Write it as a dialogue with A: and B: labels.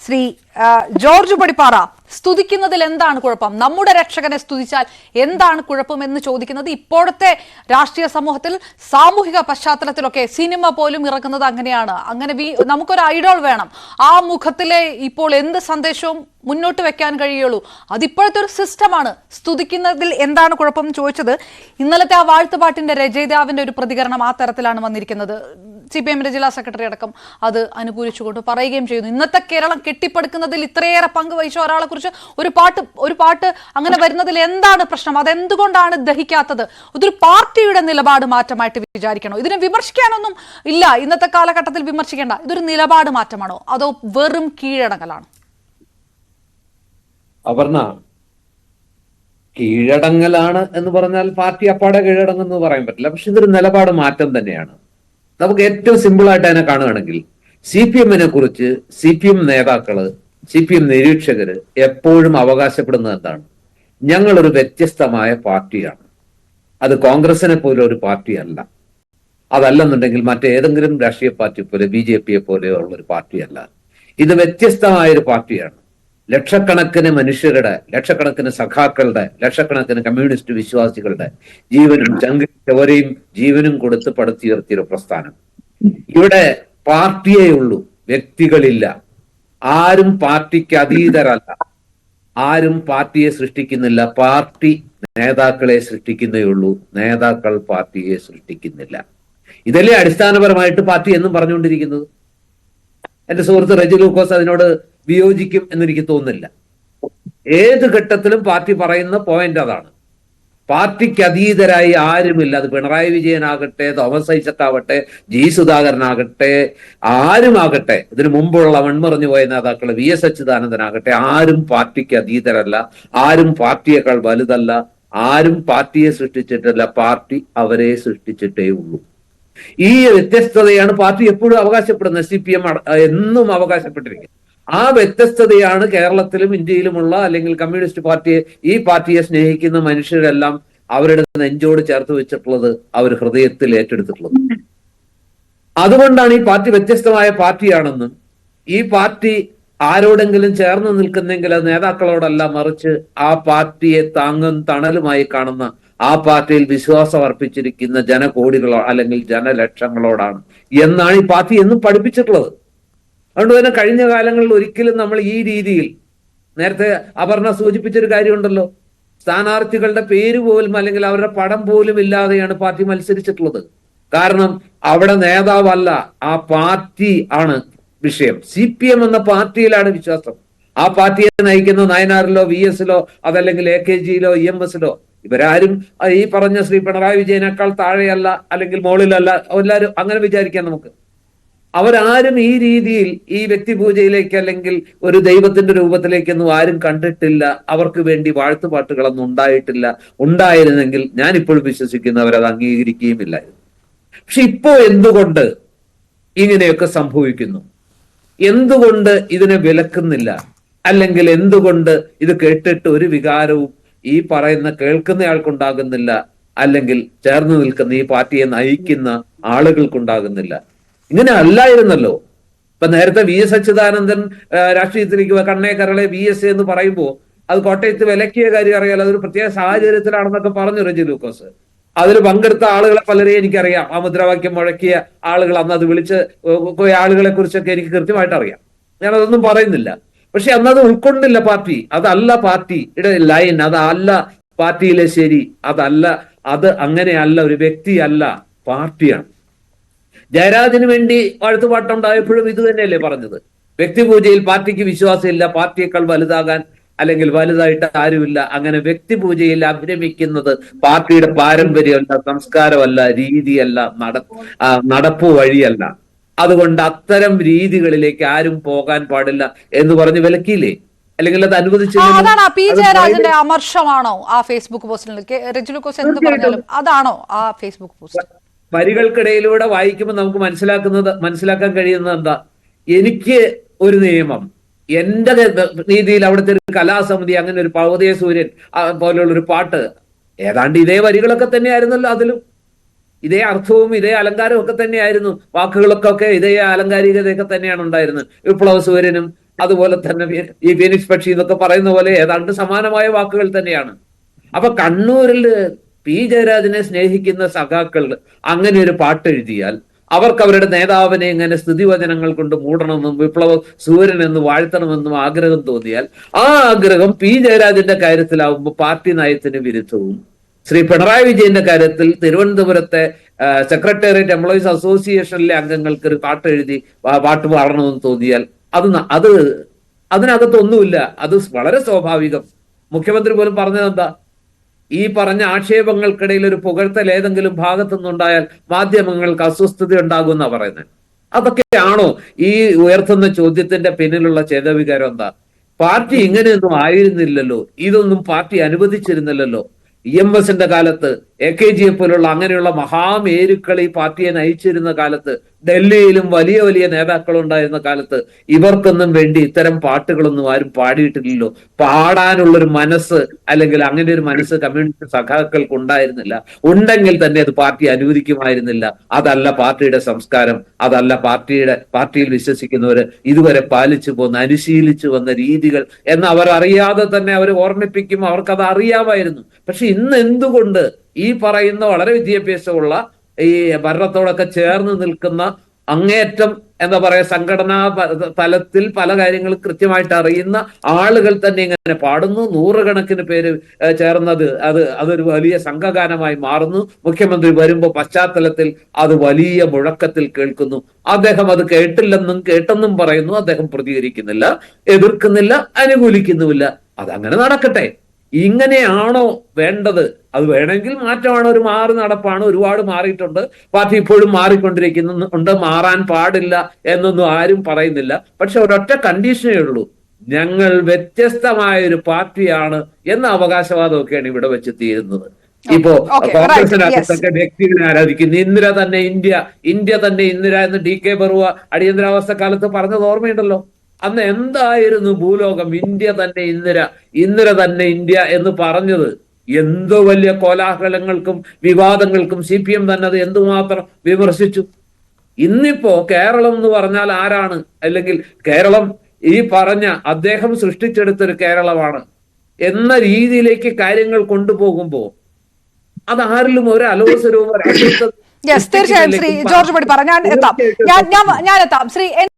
A: Shri George Padippara, സ്തുതിക്കുന്നതിൽ എന്താണ് കുഴപ്പം? നമ്മുടെ രക്ഷകനെ സ്തുതിച്ചാൽ എന്താണ് കുഴപ്പം എന്ന് ചോദിക്കുന്നത് ഇപ്പോഴത്തെ രാഷ്ട്രീയ സമൂഹത്തിൽ സാമൂഹിക പശ്ചാത്തലത്തിലൊക്കെ സിനിമ പോലും ഇറക്കുന്നത് അങ്ങനെയാണ്. അങ്ങനെ നമുക്കൊരു ഐഡോൾ വേണം. ആ മുഖത്തിലെ ഇപ്പോൾ എന്ത് സന്ദേശവും മുന്നോട്ട് വെക്കാൻ കഴിയുള്ളൂ. അതിപ്പോഴത്തെ ഒരു സിസ്റ്റമാണ്. സ്തുതിക്കുന്നതിൽ എന്താണ് കുഴപ്പം എന്ന് ചോദിച്ചത്. ഇന്നലത്തെ ആ വാഴ്ത്തുപാട്ടിന്റെ രചയിതാവിന്റെ ഒരു പ്രതികരണം ആ തരത്തിലാണ് വന്നിരിക്കുന്നത്. CPM ജില്ലാ സെക്രട്ടറി അടക്കം അത് അനുകൂലിച്ചുകൊണ്ട് പറയുകയും ചെയ്യുന്നു. ഇന്നത്തെ കേരളം കെട്ടിപ്പടുക്കുന്നതിൽ ഇത്രയേറെ പങ്ക് വഹിച്ച ഒരാളെ കുറിച്ച് ഒരു പാട്ട് അങ്ങനെ വരുന്നതിൽ എന്താണ് പ്രശ്നം? അതെന്തുകൊണ്ടാണ് ദഹിക്കാത്തത്? ഇതൊരു പാർട്ടിയുടെ നിലപാട് മാറ്റമായിട്ട് വിചാരിക്കണോ? ഇതിനെ വിമർശിക്കാനൊന്നും ഇല്ല. ഇന്നത്തെ കാലഘട്ടത്തിൽ വിമർശിക്കേണ്ട. ഇതൊരു നിലപാട് മാറ്റമാണോ അതോ വെറും കീഴടങ്ങലാണോ?
B: അപർണ, കീഴടങ്ങലാണ് എന്ന് പറഞ്ഞാൽ പാർട്ടി അപ്പാടെ കീഴടങ്ങുന്നു പറയാൻ പറ്റില്ല. പക്ഷെ ഇതൊരു നിലപാട് മാറ്റം തന്നെയാണ്. നമുക്ക് ഏറ്റവും സിമ്പിൾ ആയിട്ട് അതിനെ കാണുകയാണെങ്കിൽ CPM കുറിച്ച് CPM നേതാക്കള്, CPM നിരീക്ഷകര് എപ്പോഴും അവകാശപ്പെടുന്നത് എന്താണ്? ഞങ്ങളൊരു വ്യത്യസ്തമായ പാർട്ടിയാണ്. അത് കോൺഗ്രസിനെ പോലെ ഒരു പാർട്ടിയല്ല. അതല്ലെന്നുണ്ടെങ്കിൽ മറ്റേതെങ്കിലും രാഷ്ട്രീയ പാർട്ടി പോലെ BJP പോലെ ഉള്ള ഒരു പാർട്ടിയല്ല. ഇത് വ്യത്യസ്തമായ ഒരു പാർട്ടിയാണ്. ലക്ഷക്കണക്കിന് മനുഷ്യരുടെ, ലക്ഷക്കണക്കിന് സഖാക്കളുടെ, ലക്ഷക്കണക്കിന് കമ്മ്യൂണിസ്റ്റ് വിശ്വാസികളുടെ ജീവനും ചങ്കുവരെയും ജീവനും കൊടുത്ത് പടുത്തുയർത്തിയൊരു പ്രസ്ഥാനം. ഇവിടെ പാർട്ടിയേ ഉള്ളൂ, വ്യക്തികളില്ല. ആരും പാർട്ടിക്ക് അതീതരല്ല. ആരും പാർട്ടിയെ സൃഷ്ടിക്കുന്നില്ല. പാർട്ടി നേതാക്കളെ സൃഷ്ടിക്കുന്നേ ഉള്ളൂ. നേതാക്കൾ പാർട്ടിയെ സൃഷ്ടിക്കുന്നില്ല. ഇതല്ലേ അടിസ്ഥാനപരമായിട്ട് പാർട്ടി എന്നും പറഞ്ഞുകൊണ്ടിരിക്കുന്നത്. എന്റെ സുഹൃത്ത് റെജി ലൂക്കോസ് അതിനോട് വിയോജിക്കും എന്നെനിക്ക് തോന്നുന്നില്ല. ഏത് ഘട്ടത്തിലും പാർട്ടി പറയുന്ന പോയിന്റ് അതാണ്. പാർട്ടിക്ക് അതീതരായി ആരുമില്ല. അത് പിണറായി വിജയനാകട്ടെ, തോമസ് ഐസക് ആവട്ടെ, G സുധാകരനാകട്ടെ, ആരുമാകട്ടെ, ഇതിനു മുമ്പുള്ള മൺമറഞ്ഞു പോയ നേതാക്കൾ VS അച്യുതാനന്ദനാകട്ടെ, ആരും പാർട്ടിക്ക് അതീതരല്ല. ആരും പാർട്ടിയേക്കാൾ വലുതല്ല. ആരും പാർട്ടിയെ സൃഷ്ടിച്ചിട്ടല്ല. പാർട്ടി അവരെ സൃഷ്ടിച്ചിട്ടേ ഉള്ളൂ. ഈ വ്യത്യസ്തതയാണ് പാർട്ടി എപ്പോഴും അവകാശപ്പെടുന്നത്. CPM എന്നും അവകാശപ്പെട്ടിരിക്കുന്നത്. ആ വ്യത്യസ്തതയാണ് കേരളത്തിലും ഇന്ത്യയിലുമുള്ള അല്ലെങ്കിൽ കമ്മ്യൂണിസ്റ്റ് പാർട്ടിയെ, ഈ പാർട്ടിയെ സ്നേഹിക്കുന്ന മനുഷ്യരെല്ലാം അവരുടെ നെഞ്ചോട് ചേർത്ത് വെച്ചിട്ടുള്ളത്, അവർ ഹൃദയത്തിൽ ഏറ്റെടുത്തിട്ടുള്ളത്. അതുകൊണ്ടാണ് ഈ പാർട്ടി വ്യത്യസ്തമായ പാർട്ടിയാണെന്നും ഈ പാർട്ടി ആരോടെങ്കിലും ചേർന്ന് നിൽക്കുന്നെങ്കിൽ അത് നേതാക്കളോടല്ല, മറിച്ച് ആ പാർട്ടിയെ താങ്ങും തണലുമായി കാണുന്ന, ആ പാർട്ടിയിൽ വിശ്വാസം അർപ്പിച്ചിരിക്കുന്ന ജനകോടികളോ അല്ലെങ്കിൽ ജനലക്ഷങ്ങളോടാണ് എന്നാണ് ഈ പാർട്ടി എന്നും പഠിപ്പിച്ചിട്ടുള്ളത്. അതുകൊണ്ട് തന്നെ കഴിഞ്ഞ കാലങ്ങളിൽ ഒരിക്കലും നമ്മൾ ഈ രീതിയിൽ, നേരത്തെ അപർണ സൂചിപ്പിച്ചൊരു കാര്യമുണ്ടല്ലോ, സ്ഥാനാർത്ഥികളുടെ പേര് പോലും അല്ലെങ്കിൽ അവരുടെ പടം പോലും ഇല്ലാതെയാണ് പാർട്ടി മത്സരിച്ചിട്ടുള്ളത്. കാരണം അവിടെ നേതാവല്ല, ആ പാർട്ടി ആണ് വിഷയം. CPM എന്ന പാർട്ടിയിലാണ് വിശ്വാസം. ആ പാർട്ടിയെ നയിക്കുന്ന നയനാറിലോ VS-ലോ അതല്ലെങ്കിൽ AKG-ലോ EMS-ലോ ഇവരാരും ഈ പറഞ്ഞ ശ്രീ പിണറായി വിജയനേക്കാൾ താഴെയല്ല അല്ലെങ്കിൽ മുകളിലല്ല. എല്ലാവരും അങ്ങനെ വിചാരിക്കാം നമുക്ക്. അവരാരും ഈ രീതിയിൽ ഈ വ്യക്തിപൂജയിലേക്ക് അല്ലെങ്കിൽ ഒരു ദൈവത്തിന്റെ രൂപത്തിലേക്കൊന്നും ആരും കണ്ടിട്ടില്ല. അവർക്ക് വേണ്ടി വാഴ്ത്തുപാട്ടുകളൊന്നും ഉണ്ടായിട്ടില്ല. ഉണ്ടായിരുന്നെങ്കിൽ ഞാൻ ഇപ്പോഴും വിശ്വസിക്കുന്നു അവരത് അംഗീകരിക്കുകയുമില്ലായിരുന്നു. പക്ഷെ ഇപ്പോ എന്തുകൊണ്ട് ഇങ്ങനെയൊക്കെ സംഭവിക്കുന്നു? എന്തുകൊണ്ട് ഇതിനെ വിലക്കുന്നില്ല? അല്ലെങ്കിൽ എന്തുകൊണ്ട് ഇത് കേട്ടിട്ട് ഒരു വികാരവും ഈ പറയുന്ന കേൾക്കുന്നയാൾക്കുണ്ടാകുന്നില്ല, അല്ലെങ്കിൽ ചേർന്ന് നിൽക്കുന്ന ഈ പാർട്ടിയെ നയിക്കുന്ന ആളുകൾക്കുണ്ടാകുന്നില്ല? ഇങ്ങനെ അല്ലായിരുന്നല്ലോ. ഇപ്പൊ നേരത്തെ VS അച്യുതാനന്ദൻ രാഷ്ട്രീയത്തിലേക്ക് കണ്ണേ കരളെ VS എന്ന് പറയുമ്പോൾ അത് കോട്ടയത്ത് വിലക്കിയ കാര്യം അറിയാലോ. അതൊരു പ്രത്യേക സാഹചര്യത്തിലാണെന്നൊക്കെ പറഞ്ഞു റെജി ലൂക്കോസ്. അതിൽ പങ്കെടുത്ത ആളുകളെ പലരെയും എനിക്കറിയാം. ആ മുദ്രാവാക്യം മുഴക്കിയ ആളുകൾ, അന്ന് അത് വിളിച്ച് പോയ ആളുകളെ കുറിച്ചൊക്കെ എനിക്ക് കൃത്യമായിട്ട് അറിയാം. ഞാൻ അതൊന്നും പറയുന്നില്ല. പക്ഷെ അന്നത് ഉൾക്കൊണ്ടില്ല പാർട്ടി. അതല്ല പാർട്ടിയുടെ ലൈൻ, അതല്ല പാർട്ടിയിലെ ശരി, അതല്ല, അത് അങ്ങനെയല്ല. ഒരു വ്യക്തിയല്ല, പാർട്ടിയാണ്. ജയരാജന് വേണ്ടി വാഴ്ത്തുപാട്ടുണ്ടായപ്പോഴും ഇത് തന്നെയല്ലേ പറഞ്ഞത്? വ്യക്തിപൂജയിൽ പാർട്ടിക്ക് വിശ്വാസമില്ല, പാർട്ടിയേക്കാൾ വലുതാകാൻ അല്ലെങ്കിൽ വലുതായിട്ട് ആരുമില്ല. അങ്ങനെ വ്യക്തിപൂജയിൽ അഭിരമിക്കുന്നത് പാർട്ടിയുടെ പാരമ്പര്യമല്ല, സംസ്കാരമല്ല, രീതിയല്ല, നടപ്പ് വഴിയല്ല. അതുകൊണ്ട് അത്തരം രീതികളിലേക്ക് ആരും പോകാൻ പാടില്ല എന്ന് പറഞ്ഞ് വിലക്കിയില്ലേ? അല്ലെങ്കിൽ അത്
A: അതാണ് പി ജയരാജന്റെ അമർഷമാണോ ആ ഫേസ്ബുക്ക് പോസ്റ്റിൽ? റെജി ലൂക്കോസ് എന്ത് പറഞ്ഞാലും അതാണോ ആ ഫേസ്ബുക്ക് പോസ്റ്റ്?
B: വരികൾക്കിടയിലൂടെ വായിക്കുമ്പോൾ നമുക്ക് മനസ്സിലാക്കാൻ കഴിയുന്നത് എന്താ? എനിക്ക് ഒരു നിയമം, എന്റെ രീതിയിൽ അവിടുത്തെ ഒരു കലാസമിതി, അങ്ങനെ ഒരു പർവ്വതീയ സൂര്യൻ പോലെയുള്ള ഒരു പാട്ട്, ഏതാണ്ട് ഇതേ വരികളൊക്കെ തന്നെയായിരുന്നല്ലോ. അതിലും ഇതേ അർത്ഥവും ഇതേ അലങ്കാരവും ഒക്കെ തന്നെയായിരുന്നു. വാക്കുകളൊക്കെ ഇതേ ആലങ്കാരികതയൊക്കെ തന്നെയാണ് ഉണ്ടായിരുന്നത്. വിപ്ലവ സൂര്യനും അതുപോലെ തന്നെ ഈ ഫീനിക്സ് പക്ഷി എന്നൊക്കെ പറയുന്ന പോലെ ഏതാണ്ട് സമാനമായ വാക്കുകൾ തന്നെയാണ്. അപ്പൊ കണ്ണൂരില് പി ജയരാജനെ സ്നേഹിക്കുന്ന സഖാക്കൾ അങ്ങനെ ഒരു പാട്ട് എഴുതിയാൽ അവർക്ക് അവരുടെ നേതാവിനെ ഇങ്ങനെ സ്തുതിവചനങ്ങൾ കൊണ്ട് മൂടണമെന്നും വിപ്ലവ സൂര്യൻ എന്ന് വാഴ്ത്തണമെന്നും ആഗ്രഹം തോന്നിയാൽ ആ ആഗ്രഹം പി ജയരാജന്റെ കാര്യത്തിലാവുമ്പോൾ പാർട്ടി നയത്തിന് വിരുദ്ധവും, ശ്രീ പിണറായി വിജയന്റെ കാര്യത്തിൽ തിരുവനന്തപുരത്തെ സെക്രട്ടേറിയറ്റ് എംപ്ലോയീസ് അസോസിയേഷനിലെ അംഗങ്ങൾക്ക് ഒരു പാട്ട് എഴുതി പാട്ട് പാടണമെന്ന് തോന്നിയാൽ അത് അതിനകത്തൊന്നുമില്ല. അത് വളരെ സ്വാഭാവികം. മുഖ്യമന്ത്രി പോലും പറഞ്ഞത് എന്താ? ഈ പറഞ്ഞ ആക്ഷേപങ്ങൾക്കിടയിൽ ഒരു പുകഴ്ത്തൽ ഏതെങ്കിലും ഭാഗത്തുനിന്നുണ്ടായാൽ മാധ്യമങ്ങൾക്ക് അസ്വസ്ഥത ഉണ്ടാകുമെന്നാ പറയുന്നത്. അതൊക്കെയാണോ ഈ ഉയർത്തുന്ന ചോദ്യത്തിന്റെ പിന്നിലുള്ള ചേതവികാരം? എന്താ? പാർട്ടി ഇങ്ങനെയൊന്നും ആയിരുന്നില്ലല്ലോ, ഇതൊന്നും പാർട്ടി അനുവദിച്ചിരുന്നില്ലല്ലോ. EMSന്റെ കാലത്ത്, AKGയെ പോലുള്ള അങ്ങനെയുള്ള മഹാമേരുക്കൾ ഈ പാർട്ടിയെ നയിച്ചിരുന്ന കാലത്ത്, ഡൽഹിയിലും വലിയ വലിയ നേതാക്കൾ ഉണ്ടായിരുന്ന കാലത്ത് ഇവർക്കൊന്നും വേണ്ടി ഇത്തരം പാട്ടുകളൊന്നും ആരും പാടിയിട്ടില്ലല്ലോ. പാടാനുള്ളൊരു മനസ്സ് അല്ലെങ്കിൽ അങ്ങനെ ഒരു മനസ്സ് കമ്മ്യൂണിസ്റ്റ് സഖാക്കൾക്ക് ഉണ്ടായിരുന്നില്ല. ഉണ്ടെങ്കിൽ തന്നെ അത് പാർട്ടി അനുവദിക്കുമായിരുന്നില്ല. അതല്ല പാർട്ടിയുടെ സംസ്കാരം, അതല്ല പാർട്ടിയിൽ വിശ്വസിക്കുന്നവര് ഇതുവരെ പാലിച്ചു പോന്ന അനുശീലിച്ചു വന്ന രീതികൾ എന്ന് അവർ അറിയാതെ തന്നെ അവർ ഓർമ്മിപ്പിക്കും. അവർക്കത് അറിയാമായിരുന്നു. പക്ഷെ ഇന്ന് എന്തുകൊണ്ട് ഈ പറയുന്ന വളരെ വിദ്യാഭ്യാസമുള്ള ഈ ഭരണത്തോടൊക്കെ ചേർന്ന് നിൽക്കുന്ന അങ്ങേയറ്റം എന്താ പറയാ സംഘടനാ തലത്തിൽ പല കാര്യങ്ങളും കൃത്യമായിട്ട് അറിയുന്ന ആളുകൾ തന്നെ ഇങ്ങനെ പാടുന്നു, നൂറുകണക്കിന് പേര് ചേർന്നത് അതൊരു വലിയ സംഘഗാനമായി മാറുന്നു. മുഖ്യമന്ത്രി വരുമ്പോ പശ്ചാത്തലത്തിൽ അത് വലിയ മുഴക്കത്തിൽ കേൾക്കുന്നു. അദ്ദേഹം അത് കേട്ടെന്നും പറയുന്നു. അദ്ദേഹം പ്രതികരിക്കുന്നില്ല, എതിർക്കുന്നില്ല, അനുകൂലിക്കുന്നുമില്ല. അതങ്ങനെ നടക്കട്ടെ. ഇങ്ങനെയാണോ വേണ്ടത്? അത് വേണമെങ്കിൽ മാറ്റമാണ്, ഒരു നടപ്പാണ്. ഒരുപാട് മാറിയിട്ടുണ്ട്. പാർട്ടി ഇപ്പോഴും മാറിക്കൊണ്ടിരിക്കുന്നുണ്ട്. മാറാൻ പാടില്ല എന്നൊന്നും ആരും പറയുന്നില്ല. പക്ഷെ ഒരൊറ്റ കണ്ടീഷനേ ഉള്ളൂ, ഞങ്ങൾ വ്യത്യസ്തമായ ഒരു പാർട്ടിയാണ് എന്ന അവകാശവാദമൊക്കെയാണ് ഇവിടെ വെച്ച് തീരുന്നത്. ഇപ്പോ കോൺഗ്രസിനകത്തൊക്കെ വ്യക്തികളെ ആരാധിക്കുന്നു. ഇന്ദിര തന്നെ ഇന്ദിര എന്ന് DK ബറുവ അടിയന്തരാവസ്ഥ കാലത്ത് പറഞ്ഞത് ഓർമ്മയുണ്ടല്ലോ. അന്ന് എന്തായിരുന്നു ഭൂലോകം? ഇന്ത്യ തന്നെ ഇന്ത്യ എന്ന് പറഞ്ഞത് എന്തോ വലിയ കോലാഹലങ്ങൾക്കും വിവാദങ്ങൾക്കും CPM തന്നെ അത് എന്തുമാത്രം വിമർശിച്ചു. ഇന്നിപ്പോ കേരളം എന്ന് പറഞ്ഞാൽ ആരാണ്? അല്ലെങ്കിൽ കേരളം ഈ പറഞ്ഞ അദ്ദേഹം സൃഷ്ടിച്ചെടുത്തൊരു കേരളമാണ് എന്ന രീതിയിലേക്ക് കാര്യങ്ങൾ കൊണ്ടുപോകുമ്പോ അത് ആരിലും ഒരു അലോസരവും
A: തീർച്ചയായും ശ്രീ ജോർജ് പടിപ്പാറ, ഞാൻ എത്താം ശ്രീ